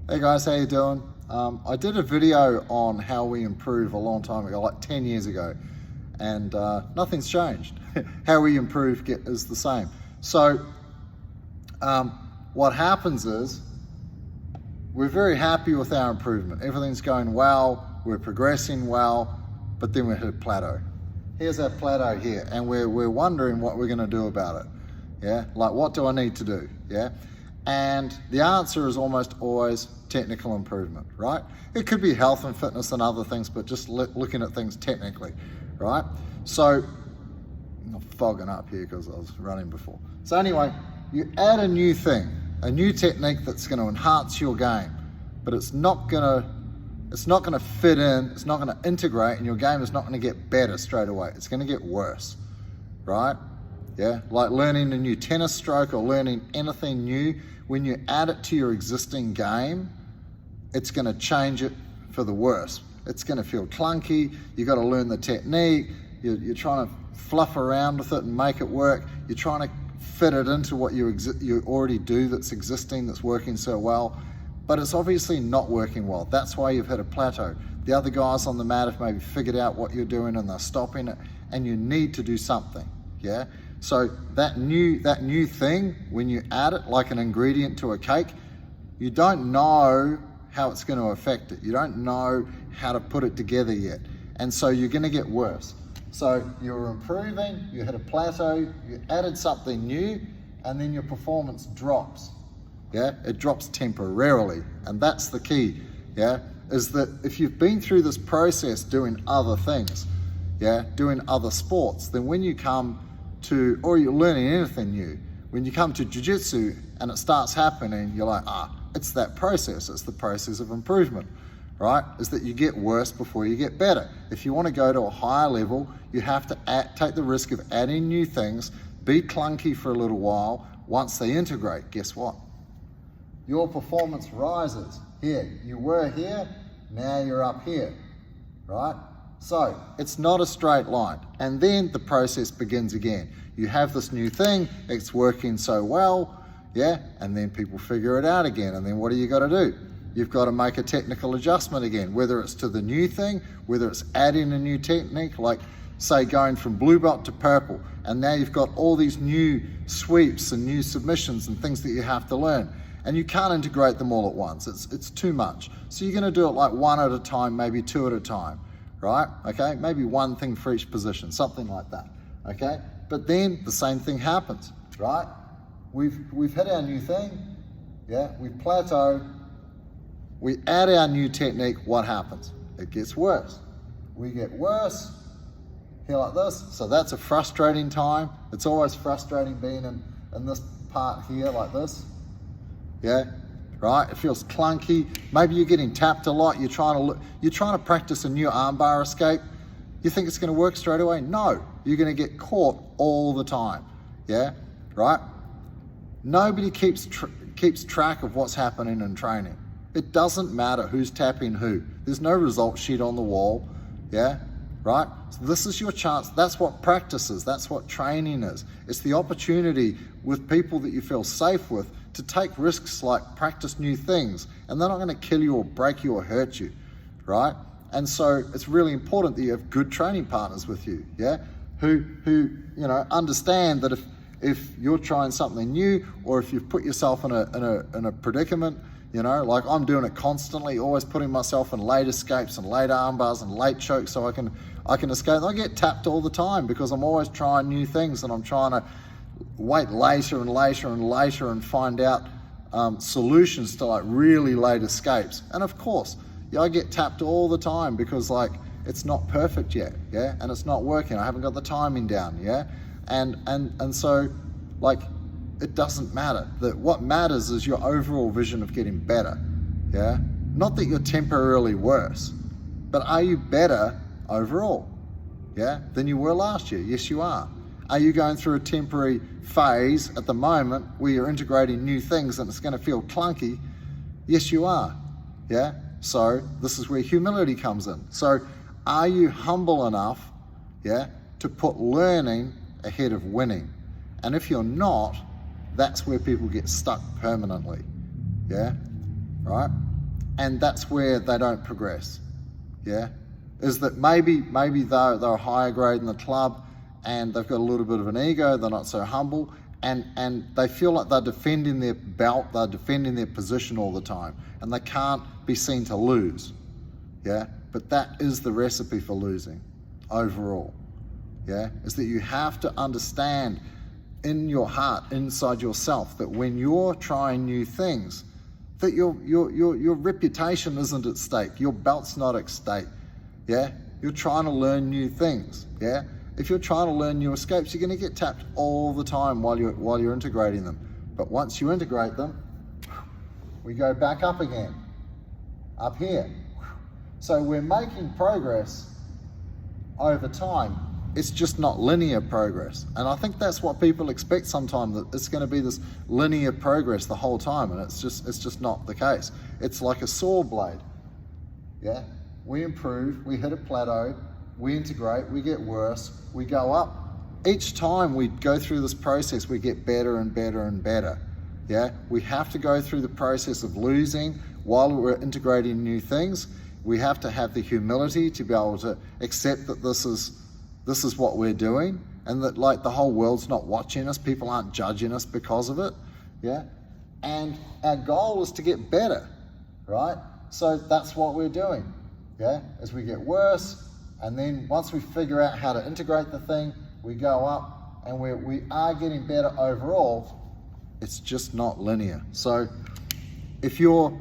Hey guys, how you doing? I did a video on how we improve a long time ago, like 10 years ago, and nothing's changed. How we improve is the same. So what happens is we're very happy with our improvement. Everything's going well, we're progressing well, but then we hit a plateau. Here's our plateau here, and we're wondering what we're gonna do about it. Yeah, like what do I need to do? Yeah. And the answer is almost always technical improvement, right? It could be health and fitness and other things, but just looking at things technically, right? So, I'm fogging up here because I was running before. So anyway, you add a new thing, a new technique that's going to enhance your game, but it's not going to fit in, it's not going to integrate, and your game is not going to get better straight away. It's going to get worse, right? Yeah, like learning a new tennis stroke or learning anything new, when you add it to your existing game, it's going to change it for the worse. It's going to feel clunky. You got to learn the technique. You're trying to fluff around with it and make it work. You're trying to fit it into what you already do that's existing, that's working so well, but it's obviously not working well. That's why you've hit a plateau. The other guys on the mat have maybe figured out what you're doing and they're stopping it, and you need to do something. Yeah. So that new thing, when you add it like an ingredient to a cake, you don't know how it's going to affect it. You don't know how to put it together yet. And so you're going to get worse. So you're improving, you hit a plateau, you added something new, and then your performance drops. Yeah, it drops temporarily. And that's the key, yeah, is that if you've been through this process doing other things, yeah, doing other sports, then when you come to, or you're learning anything new, when you come to jiu-jitsu and it starts happening, you're like, it's that process. It's the process of improvement, right? Is that you get worse before you get better. If you want to go to a higher level, you have to take the risk of adding new things, be clunky for a little while. Once they integrate, guess what? Your performance rises. Here, you were here, now you're up here, right? So it's not a straight line. And then the process begins again. You have this new thing, it's working so well, yeah, and then people figure it out again. And then what do you got to do? You've got to make a technical adjustment again, whether it's to the new thing, whether it's adding a new technique, like say going from blue belt to purple. And now you've got all these new sweeps and new submissions and things that you have to learn. And you can't integrate them all at once. It's too much. So you're going to do it like one at a time, maybe two at a time. Right? Okay, maybe one thing for each position, something like that. Okay, but then the same thing happens, right? We've hit our new thing, yeah, we've plateaued, we add our new technique, what happens? It gets worse. We get worse, here like this, so that's a frustrating time. It's always frustrating being in this part here like this, yeah. Right? It feels clunky. Maybe you're getting tapped a lot. You're trying to practice a new armbar escape. You think it's going to work straight away? No, you're going to get caught all the time. Yeah, right? Nobody keeps track of what's happening in training. It doesn't matter who's tapping who. There's no result sheet on the wall. Yeah, right? So this is your chance. That's what practice is. That's what training is. It's the opportunity with people that you feel safe with to take risks like practice new things, and they're not going to kill you or break you or hurt you, right? And so it's really important that you have good training partners with you, yeah, who understand that if you're trying something new, or if you've put yourself in a predicament, like I'm doing it constantly, always putting myself in late escapes and late armbars and late chokes so I can escape. I get tapped all the time because I'm always trying new things, and I'm trying to wait later and later and later and find out solutions to like really late escapes. And of course, yeah, I get tapped all the time because like it's not perfect yet, yeah, and it's not working. I haven't got the timing down, yeah, and so like it doesn't matter. That what matters is your overall vision of getting better, yeah. Not that you're temporarily worse, but are you better overall, yeah, than you were last year? Yes, you are. Are you going through a temporary phase at the moment where you're integrating new things and it's going to feel clunky? Yes, you are. Yeah. So this is where humility comes in. So are you humble enough, yeah, to put learning ahead of winning? And if you're not, that's where people get stuck permanently. Yeah. Right. and that's where they don't progress, yeah? Is that maybe they're a higher grade in the club and they've got a little bit of an ego, they're not so humble, and they feel like they're defending their belt, they're defending their position all the time, and they can't be seen to lose, yeah? But that is the recipe for losing overall, yeah? Is that you have to understand in your heart, inside yourself, that when you're trying new things, that your reputation isn't at stake, your belt's not at stake, yeah? You're trying to learn new things, yeah? If you're trying to learn new escapes, you're going to get tapped all the time while you're integrating them. But once you integrate them, we go back up again, up here. So we're making progress over time. It's just not linear progress. And I think that's what people expect sometimes, that it's going to be this linear progress the whole time, and it's just not the case. It's like a saw blade, yeah? We improve, we hit a plateau, we integrate, we get worse, we go up. Each time we go through this process, we get better and better and better, yeah? We have to go through the process of losing while we're integrating new things. We have to have the humility to be able to accept that this is what we're doing, and that like the whole world's not watching us, people aren't judging us because of it, yeah? And our goal is to get better, right? So that's what we're doing, yeah? As we get worse, and then once we figure out how to integrate the thing, we go up, and we are getting better overall. It's just not linear. So if you're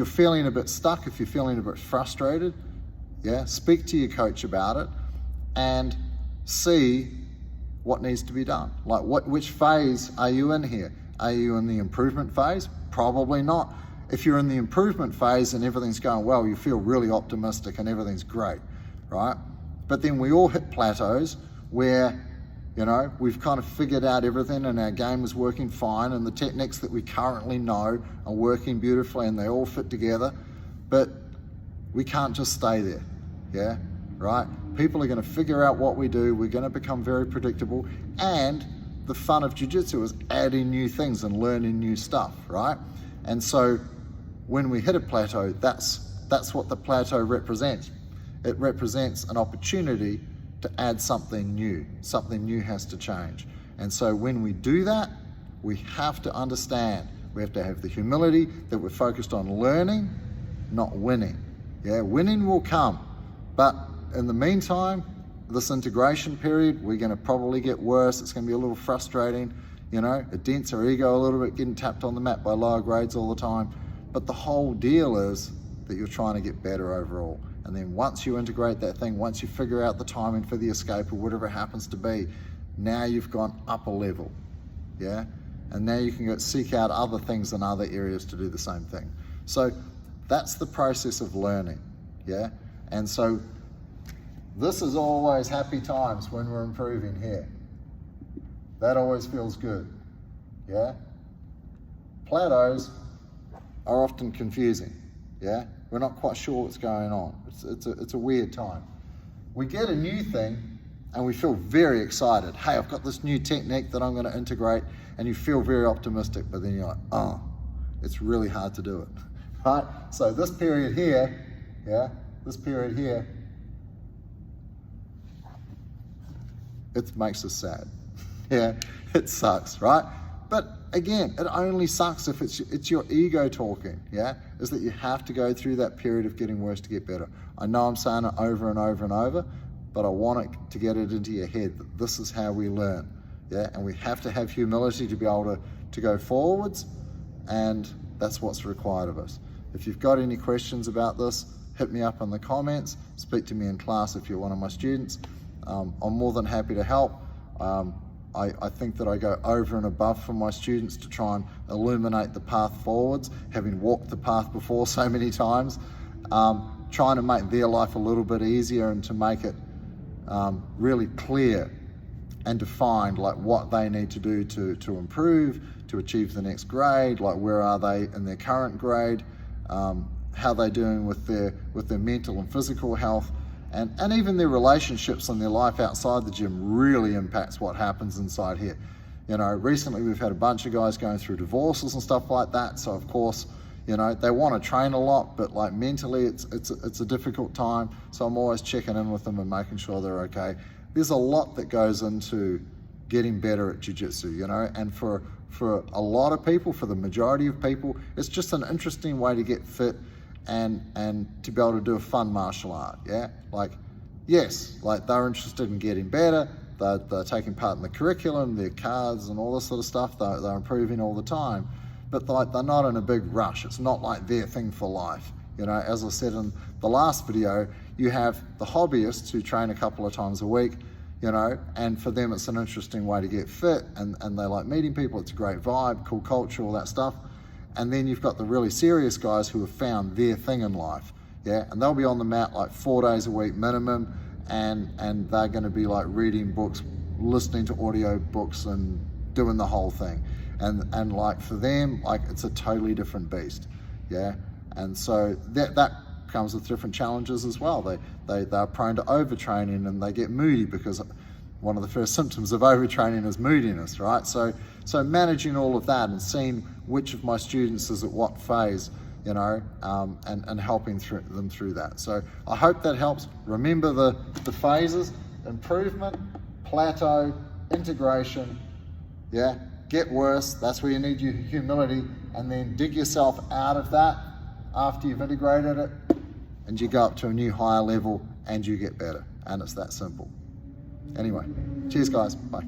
feeling a bit stuck, if you're feeling a bit frustrated, yeah, speak to your coach about it and see what needs to be done. Like which phase are you in here? Are you in the improvement phase? Probably not. If you're in the improvement phase and everything's going well, you feel really optimistic and everything's great, right? But then we all hit plateaus where, you know, we've kind of figured out everything and our game is working fine and the techniques that we currently know are working beautifully and they all fit together, but we can't just stay there, yeah, right? People are going to figure out what we do, we're going to become very predictable, and the fun of jiu-jitsu is adding new things and learning new stuff, right? And so when we hit a plateau, that's what the plateau represents. It represents an opportunity to add something new. Something new has to change. And so when we do that, we have to understand, we have to have the humility that we're focused on learning, not winning. Yeah, winning will come, but in the meantime, this integration period, we're going to probably get worse. It's going to be a little frustrating, you know, it dents our ego a little bit, getting tapped on the mat by lower grades all the time. But the whole deal is that you're trying to get better overall. And then once you integrate that thing, once you figure out the timing for the escape or whatever it happens to be, now you've gone up a level, yeah? And now you can go seek out other things in other areas to do the same thing. So that's the process of learning, yeah? And so this is always happy times when we're improving here. That always feels good, yeah? Plateaus are often confusing, yeah? We're not quite sure what's going on. It's a weird time. We get a new thing and we feel very excited. Hey, I've got this new technique that I'm going to integrate, and you feel very optimistic, but then you're like, oh, it's really hard to do it, right? So this period here, yeah, this period here, it makes us sad. Yeah, it sucks, right? But again, it only sucks if it's your ego talking, yeah? Is that you have to go through that period of getting worse to get better. I know I'm saying it over and over and over, but I want it to get it into your head that this is how we learn, yeah? And we have to have humility to be able to go forwards, and that's what's required of us. If you've got any questions about this, hit me up in the comments, speak to me in class if you're one of my students. I'm more than happy to help. I think that I go over and above for my students to try and illuminate the path forwards, having walked the path before so many times, trying to make their life a little bit easier and to make it really clear and defined, like what they need to do to improve, to achieve the next grade, like where are they in their current grade, how they're doing with their mental and physical health, and even their relationships and their life outside the gym really impacts what happens inside here. You know, recently we've had a bunch of guys going through divorces and stuff like that, so of course, You know, they want to train a lot, but like mentally it's a difficult time. So I'm always checking in with them and making sure they're okay. There's a lot that goes into getting better at jiu-jitsu, you know, and for a lot of people, for the majority of people, it's just an interesting way to get fit and to be able to do a fun martial art. Yeah, like, yes, like they're interested in getting better, they're taking part in the curriculum, their cards and all this sort of stuff, they're improving all the time, but like they're not in a big rush. It's not like their thing for life. You know, as I said in the last video, you have the hobbyists who train a couple of times a week, you know, and for them it's an interesting way to get fit, and they like meeting people. It's a great vibe, cool culture, all that stuff. And then you've got the really serious guys who have found their thing in life, yeah, and they'll be on the mat like 4 days a week minimum, and they're going to be like reading books, listening to audio books, and doing the whole thing. And like for them, like it's a totally different beast, yeah. And so that comes with different challenges as well. They're prone to overtraining, and they get moody, because one of the first symptoms of overtraining is moodiness, right? So managing all of that and seeing which of my students is at what phase, you know, and helping them through that. So I hope that helps. Remember the phases: improvement, plateau, integration, yeah, get worse, that's where you need your humility, and then dig yourself out of that after you've integrated it, and you go up to a new higher level and you get better. And it's that simple. Anyway, cheers guys, bye.